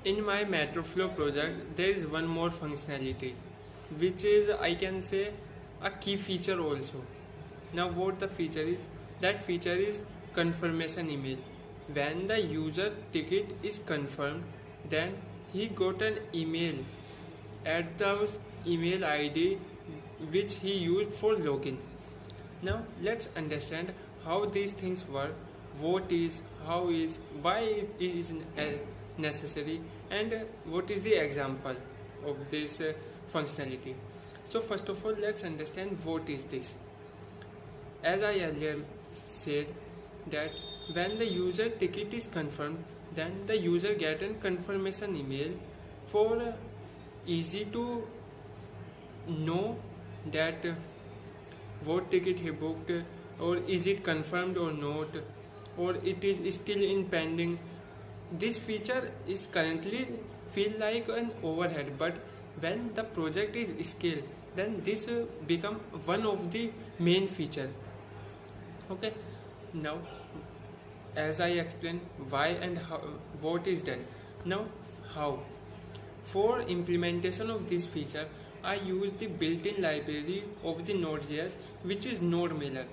In my MetroFlow project, there is one more functionality, which is, I can say, a key feature also. Now, what the feature is? That feature is confirmation email. When the user ticket is confirmed, then he got an email at the email ID which he used for login. Now, let's understand how these things work, what is, how is, why it is necessary, and what is the example of this functionality. So first of all, let's understand what is this. As I earlier said, that when the user ticket is confirmed, then the user get a confirmation email for easy to know that what ticket he booked, or is it confirmed or not, or it is still in pending. This feature is currently feel like an overhead, but when the project is scaled, then this become one of the main feature. Okay, now as I explain why and how, what is done. Now how, for implementation of this feature, I use the built-in library of the Node.js, which is NodeMailer.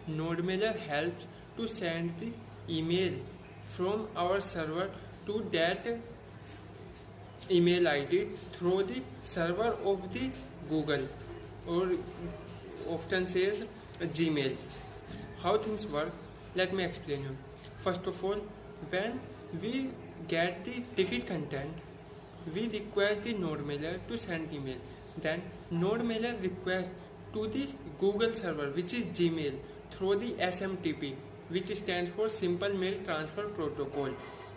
NodeMailer helps to send the email from our server to that email ID through the server of the Google, or often says Gmail. How things work, let me explain you. First of all, when we get the ticket content, we request the NodeMailer to send email. Then NodeMailer request to the Google server, which is Gmail, through the SMTP, which stands for Simple Mail Transfer Protocol,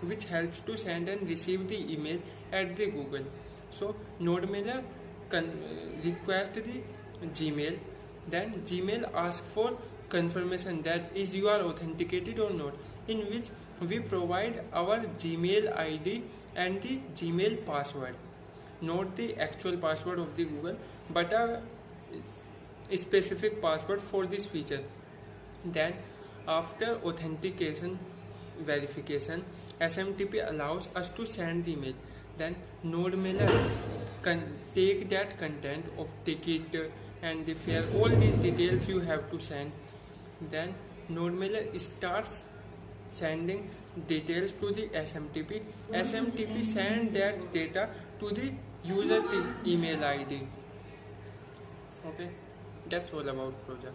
which helps to send and receive the email at the Google. So NodeMailer request the Gmail, then Gmail asks for confirmation that is you are authenticated or not, in which we provide our Gmail ID and the Gmail password, not the actual password of the Google, but a specific password for this feature. Then after authentication verification, SMTP allows us to send the email. Then NodeMailer can take that content of ticket and the fare, all these details you have to send. Then NodeMailer starts sending details to the SMTP. SMTP send that data to the user email ID. Okay, that's all about project.